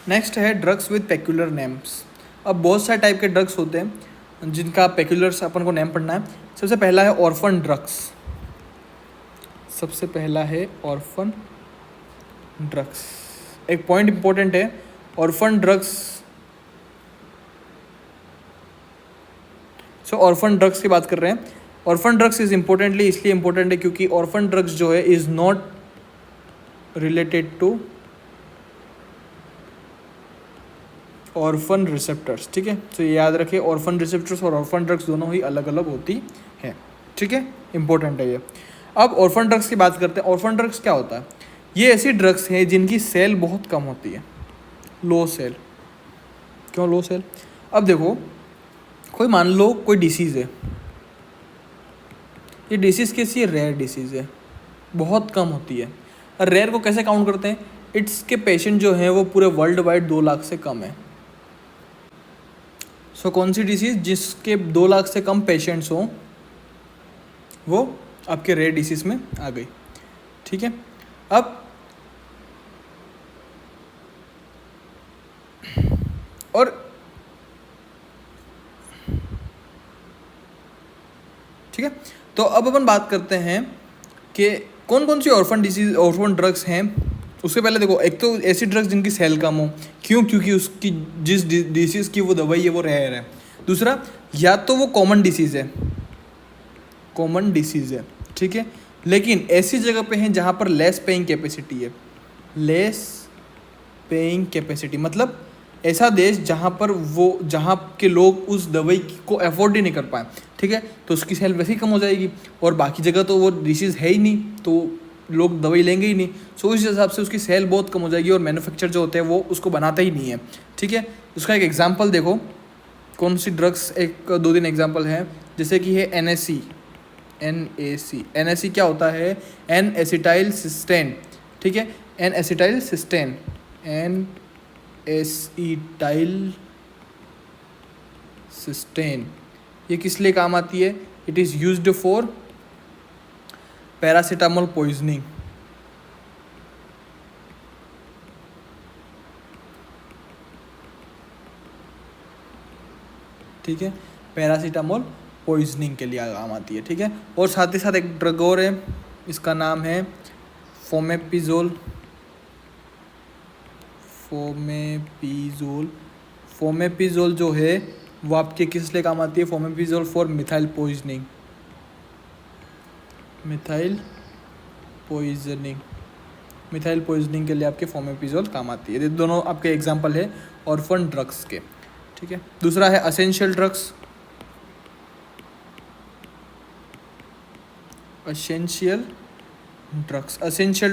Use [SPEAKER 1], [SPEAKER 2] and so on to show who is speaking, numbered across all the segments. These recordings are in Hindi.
[SPEAKER 1] नेक्स्ट है ड्रग्स विद पेक्यूलर नेम्स। अब बहुत सारे टाइप के ड्रग्स होते हैं जिनका पेक्यूलर्स अपन को नेम पढ़ना है। सबसे पहला है ऑर्फन ड्रग्स। सबसे पहला है ऑर्फन ड्रग्स। एक पॉइंट इंपॉर्टेंट है, ऑर्फन ड्रग्स। ऑर्फन ड्रग्स की बात कर रहे हैं। ऑर्फन ड्रग्स इज इम्पोर्टेंटली इसलिए इम्पोर्टेंट है क्योंकि ऑर्फन ड्रग्स जो है is not related to orphan receptors. ठीक है, तो ये याद रखिए, ऑर्फन रिसेप्टर्स और ऑर्फन ड्रग्स दोनों ही अलग अलग होती हैं। ठीक है, इंपॉर्टेंट है ये। अब ऑर्फन ड्रग्स की बात करते हैं। ऑर्फन ड्रग्स क्या होता है? ये ऐसी ड्रग्स हैं जिनकी सेल बहुत कम होती है, लो सेल। क्यों लो सेल? अब देखो, कोई मान लो कोई डिसीज़ है, ये डिसीज़ कैसी है? रेयर डिसीज़ है, बहुत कम होती है। और रेयर को कैसे काउंट करते हैं? इट्स के पेशेंट जो हैं वो पूरे वर्ल्ड वाइड 2 लाख से कम है। कौन सी डिसीज़ जिसके 2 लाख से कम पेशेंट्स हों वो आपके रेयर डिसीज़ में आ गई। ठीक है, अब और ठीक है, तो अब अपन बात करते हैं कि कौन कौन सी ऑर्फन डिसीज ऑर्फन ड्रग्स हैं। उससे पहले देखो, एक तो ऐसी ड्रग्स जिनकी सेल कम हो। क्यों? क्योंकि उसकी जिस डिसीज़ की वो दवाई है वो रेयर है। दूसरा, या तो वो कॉमन डिसीज़ है, कॉमन डिसीज़ है। ठीक है, लेकिन ऐसी जगह पे हैं जहाँ पर लेस पेइंग कैपेसिटी है। लेस पेइंग कैपेसिटी मतलब ऐसा देश जहाँ के लोग उस दवाई को अफोर्ड ही नहीं कर पाए। ठीक है, तो उसकी सेल वैसे ही कम हो जाएगी, और बाकी जगह तो वो डिसीज़ है ही नहीं तो लोग दवाई लेंगे ही नहीं। सो इस हिसाब से उसकी सेल बहुत कम हो जाएगी, और मैन्युफैक्चर जो होते हैं वो उसको बनाता ही नहीं है। ठीक है, उसका एक एग्जाम्पल देखो, कौन सी ड्रग्स, एक 2-3 एग्जाम्पल हैं। जैसे कि है NAC। NAC क्या होता है? N acetyl cysteine. ठीक है, N acetyl cysteine, N acetyl cysteine, ये किस लिए काम आती है? It is used for paracetamol poisoning. ठीक है, पैरासीटामोल पॉइजनिंग के लिए काम आती है। ठीक है, और साथ ही साथ एक ड्रग और है, इसका नाम है फोमेपिजोल। फोमेपिजोल जो है वो आपके किस लिए काम आती है? Fomepizole for methyl poisoning. Methyl poisoning के लिए आपके फोमेपिजोल काम आती है। ये दोनों आपके एग्जांपल है ऑर्फन ड्रग्स के। ठीक है, दूसरा है एसेंशियल ड्रग्स। एसेंशियल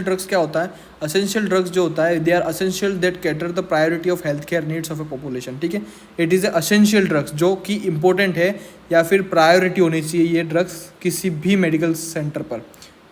[SPEAKER 1] ड्रग्स क्या होता है? एसेंशियल ड्रग्स जो होता है, they are essential that cater the priority of health care needs of a population. ठीक है, it is a essential drugs जो कि इंपॉर्टेंट है या फिर प्रायोरिटी होनी चाहिए ये ड्रग्स किसी भी मेडिकल सेंटर पर।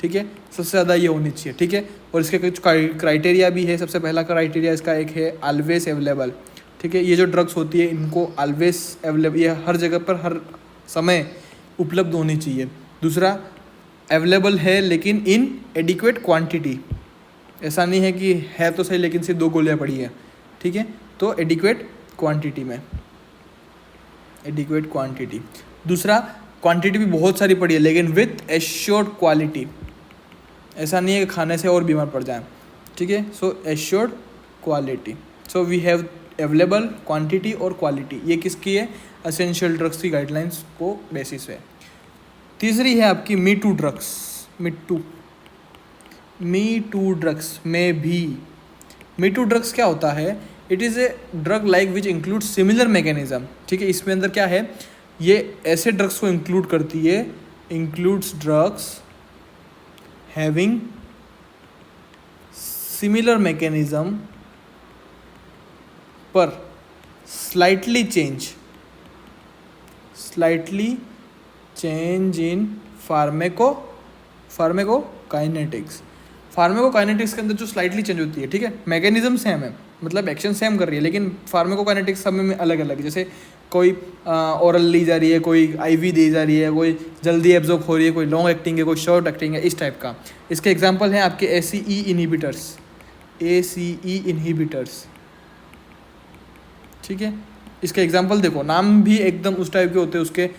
[SPEAKER 1] ठीक है, सबसे ज़्यादा ये होनी चाहिए। ठीक है, और इसके कुछ क्राइटेरिया भी है। सबसे पहला क्राइटेरिया इसका एक है ऑलवेज अवेलेबल। ठीक है, ये जो ड्रग्स होती है इनको ऑलवेज अवेलेबल, ये हर जगह पर हर समय उपलब्ध होनी चाहिए। दूसरा, अवेलेबल है लेकिन इन एडिक्वेट क्वांटिटी। ऐसा नहीं है कि है तो सही लेकिन सिर्फ 2 गोलियाँ पड़ी है। ठीक है, तो एडिक्वेट क्वांटिटी में, एडिक्वेट क्वांटिटी। दूसरा, क्वांटिटी भी बहुत सारी पड़ी है लेकिन विथ एश्योर्ड क्वालिटी। ऐसा नहीं है कि खाने से और बीमार पड़ जाए। ठीक है, so assured quality. So we have available, quantity और क्वालिटी। ये किसकी है? एसेंशियल ड्रग्स की गाइडलाइंस को बेसिस है। तीसरी है आपकी me too drugs. Me too drugs में भी, मी टू ड्रग्स क्या होता है? It is a drug like which include similar mechanism. ठीक है, इसमें अंदर क्या है? ये ऐसे ड्रग्स को इंक्लूड करती है, includes drugs having similar mechanism पर slightly change in pharmacokinetics. Pharmacokinetics के अंदर जो स्लाइटली चेंज होती है। ठीक है, मैकेनिज्म सेम है, मतलब एक्शन सेम कर रही है, लेकिन फार्मेकोकाइनेटिक्स सब में अलग अलग है। जैसे कोई ओरल ली जा रही है, कोई आईवी दी जा रही है, कोई जल्दी एब्जॉर्ब हो रही है, कोई लॉन्ग एक्टिंग है, कोई शॉर्ट एक्टिंग है, इस टाइप का। इसके एग्जांपल हैं आपके ACE इनहिबिटर्स। ठीक है, इसका एग्जांपल देखो, नाम भी एकदम उस टाइप के होते हैं उसके,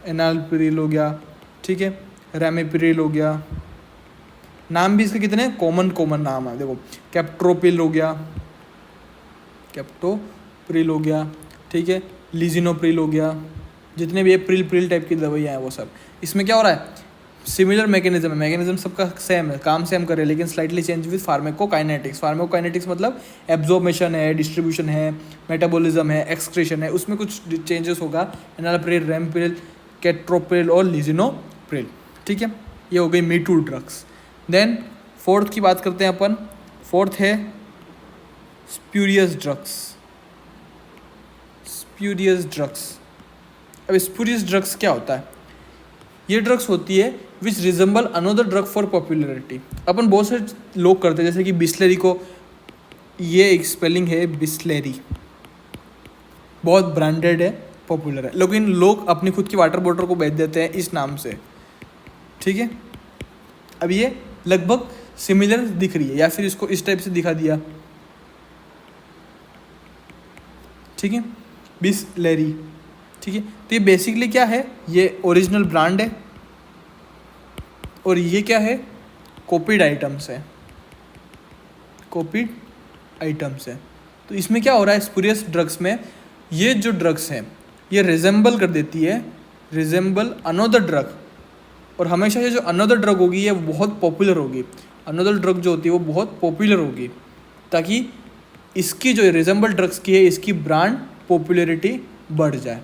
[SPEAKER 1] एनालप्रिल हो गया, ठीक है, रैमेप्रिल हो गया, नाम भी इसके कितने कॉमन नाम है देखो, कैप्टोप्रिल हो गया, ठीक है, लिजिनोप्रिल हो गया, जितने भी ये प्रिल टाइप की दवाइयाँ हैं वो सब। इसमें क्या हो रहा है, सिमिलर मैकेनिज्म सबका सेम है, काम सेम कर रहे हैं, लेकिन स्लाइटली चेंज विद फार्माकोकाइनेटिक्स मतलब एब्जॉर्बेशन है, डिस्ट्रीब्यूशन है, मेटाबॉलिज्म है, एक्सक्रीशन है, उसमें कुछ चेंजेस होगा। एनालप्रिल, रैमप्रिल, कैट्रोप्रिल और लिजिनोप्रिल, ठीक है, ये हो गई me too drugs. Then fourth की बात करते हैं अपन, फोर्थ है स्प्यूरियस ड्रग्स। अब स्प्यूरियस ड्रग्स क्या होता है, ये ड्रग्स होती है which resemble another drug for popularity. अपन बहुत से लोग करते हैं, जैसे कि बिस्लेरी को, ये एक स्पेलिंग है बिस्लेरी, बहुत ब्रांडेड है, पॉपुलर है, लेकिन लोग अपनी खुद की वाटर बॉटल को बेच देते हैं इस नाम से, ठीक है। अब ये लगभग सिमिलर दिख रही है, या फिर इसको इस टाइप से दिखा दिया, ठीक है, बिस्लेरी, ठीक है। तो ये बेसिकली क्या है, ये ओरिजिनल ब्रांड है और ये क्या है, कॉपीड आइटम्स है। तो इसमें क्या हो रहा है, स्पूरियस ड्रग्स में ये जो ड्रग्स हैं ये रिजेंबल कर देती है, अनदर ड्रग, और हमेशा ये जो अनदर ड्रग होगी ये बहुत पॉपुलर होगी, अनदर ड्रग जो होती है वो बहुत पॉपुलर होगी, ताकि इसकी जो रिजेंबल ड्रग्स की है इसकी ब्रांड पॉपुलैरिटी बढ़ जाए।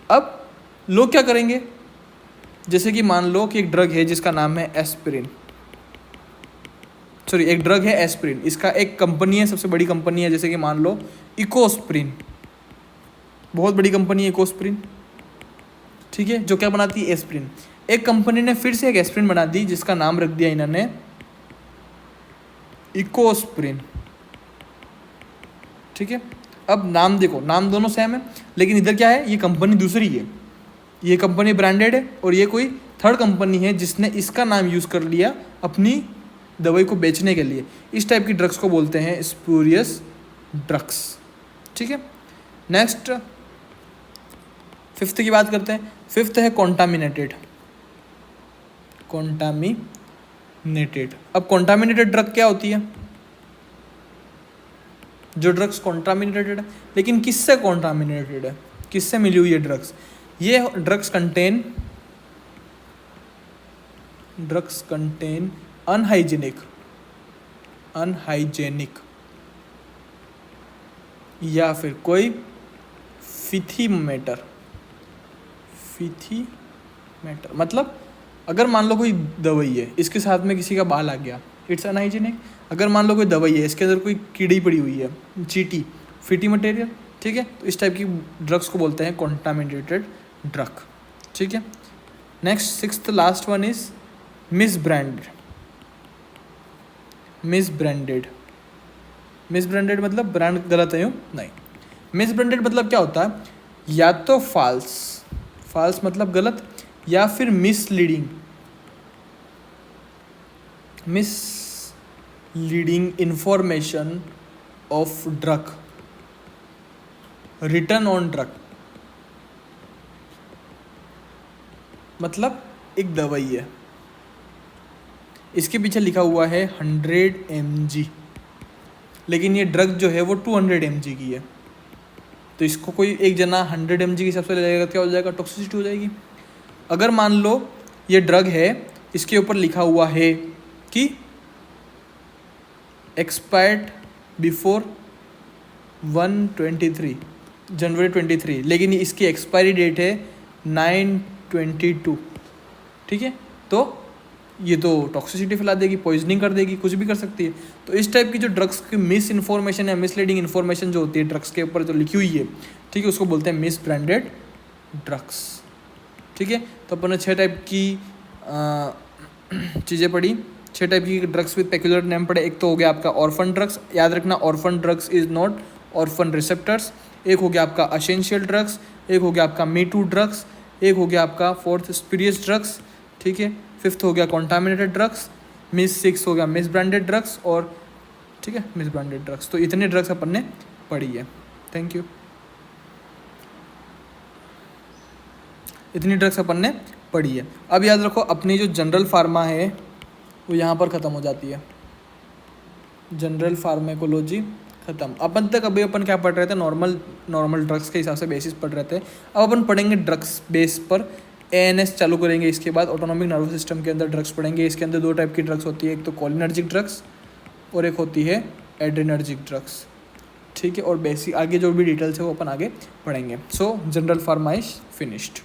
[SPEAKER 1] अब लोग क्या करेंगे, जैसे कि मान लो कि एक ड्रग है जिसका नाम है एस्पिरिन, एक ड्रग है एस्पिरिन, इसका एक कंपनी है, सबसे बड़ी कंपनी है, जैसे कि मान लो इकोस्प्रिन, बहुत बड़ी कंपनी है इकोस्प्रिन, ठीक है, जो क्या बनाती है, एस्पिरिन। एक कंपनी ने फिर से एक एस्पिरिन बना दी जिसका नाम रख दिया इन्होंने इकोस्प्रिन, ठीक है। अब नाम देखो, नाम दोनों सेम है, लेकिन इधर क्या है, ये कंपनी दूसरी है, ये कंपनी ब्रांडेड है, और ये कोई थर्ड कंपनी है जिसने इसका नाम यूज़ कर लिया अपनी दवाई को बेचने के लिए। इस टाइप की ड्रग्स को बोलते हैं स्पूरियस ड्रग्स, ठीक है। नेक्स्ट फिफ्थ की बात करते हैं। फिफ्थ है कॉन्टामिनेटेड। अब कॉन्टामिनेटेड ड्रग क्या होती है, जो ड्रग्स कॉन्टामिनेटेड है, लेकिन किससे कॉन्टामिनेटेड है, किससे मिली हुई है ड्रग्स, ये ड्रग्स कंटेन अनहाइजेनिक या फिर कोई फिथी मैटर, मतलब अगर मान लो कोई दवाई है, इसके साथ में किसी का बाल आ गया, इट्स अनहाइजीनिक। अगर मान लो कोई दवाई है, इसके अंदर कोई कीड़ी पड़ी हुई है, चीटी, फिटी मटेरियल, ठीक है, तो इस टाइप की ड्रग्स को बोलते हैं कॉन्टामिनेटेड ड्रग, ठीक है। Next sixth last one is misbranded मतलब ब्रांड गलत है यूँ नहीं, मिसब्रांडेड मतलब क्या होता है, या तो फाल्स मतलब गलत, या फिर misleading information of drug return on drug. मतलब एक दवाई है, इसके पीछे लिखा हुआ है 100 mg, लेकिन ये ड्रग जो है वो 200 mg की है, तो इसको कोई एक जना 100 mg के हिसाब से ले जाएगा, क्या हो जाएगा, टॉक्सिसिटी हो जाएगी। अगर मान लो ये ड्रग है, इसके ऊपर लिखा हुआ है कि एक्सपायर्ड बिफोर 123 जनवरी 23, लेकिन इसकी एक्सपायरी डेट है 9/22, ठीक है, तो ये तो टॉक्सिसिटी फैला देगी, पॉइजनिंग कर देगी, कुछ भी कर सकती है। तो इस टाइप की जो ड्रग्स की मिस इन्फॉर्मेशन है, मिसलीडिंग इन्फॉर्मेशन जो होती है ड्रग्स के ऊपर जो लिखी हुई है, ठीक है, उसको बोलते हैं मिस ब्रांडेड ड्रग्स, ठीक है। तो अपन ने 6 टाइप की चीज़ें पढ़ी, 6 टाइप की ड्रग्स विद पेक्यूलर नेम पढ़े। एक तो हो गया आपका ऑर्फन ड्रग्स, याद रखना orphan drugs is not orphan receptors. एक हो गया आपका असेंशियल ड्रग्स, एक हो गया आपका मी टू ड्रग्स, एक हो गया आपका फोर्थ स्पूरियस ड्रग्स, ठीक है। फिफ्थ हो गया कॉन्टामिनेटेड ड्रग्स, 6 हो गया मिस ब्रांडेड ड्रग्स, और ठीक है, मिस ब्रांडेड ड्रग्स। तो इतने ड्रग्स अपन ने पढ़ी है। Thank you. इतनी ड्रग्स अपन ने पढ़ी है। अब याद रखो अपनी जो जनरल फार्मा है वो यहाँ पर ख़त्म हो जाती है। जनरल फार्मेकोलॉजी ख़त्म। अपन तक अभी अपन क्या पढ़ रहे थे, नॉर्मल ड्रग्स के हिसाब से बेसिस पढ़ रहे थे। अब अपन पढ़ेंगे ड्रग्स बेस पर ANS चालू करेंगे। इसके बाद ऑटोनॉमिक नर्वस सिस्टम के अंदर ड्रग्स पढ़ेंगे। इसके अंदर 2 टाइप की ड्रग्स होती है, एक तो कोलिनर्जिक ड्रग्स और एक होती है एड्रेनर्जिक ड्रग्स। ठीक है, और बेसिक आगे जो भी डिटेल्स है वो अपन आगे पढ़ेंगे। सो जनरल फार्मा इज फिनिश्ड।